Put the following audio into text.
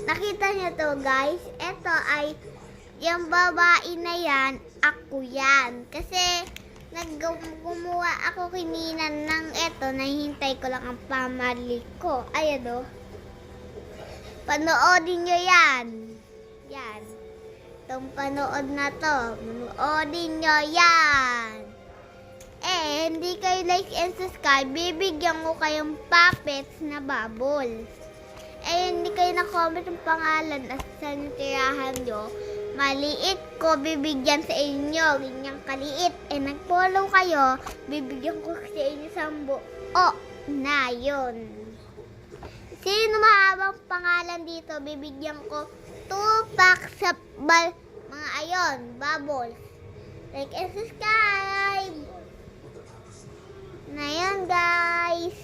Nakita niyo to guys? Ito ay, yung babae na yan, ako yan. Kasi, gumawa ako kinina ng ito, nahihintay ko lang ang pamali ko. Ayan o. Panoodin nyo yan. Yan. Itong panood na to. Panoodin nyo yan. Hindi kayo like and subscribe, bibigyan ko kayong puppets na bubbles. Hindi kayo na-comment ang pangalan at saan yung tirahan nyo. Maliit ko, bibigyan sa inyo. Ganyang kaliit. Nag-follow kayo, bibigyan ko sa inyo sa buo na yun. Sino mahabang pangalan dito, bibigyan ko 2 packs sa mga ayon, bubbles. Like and subscribe. Na yan guys.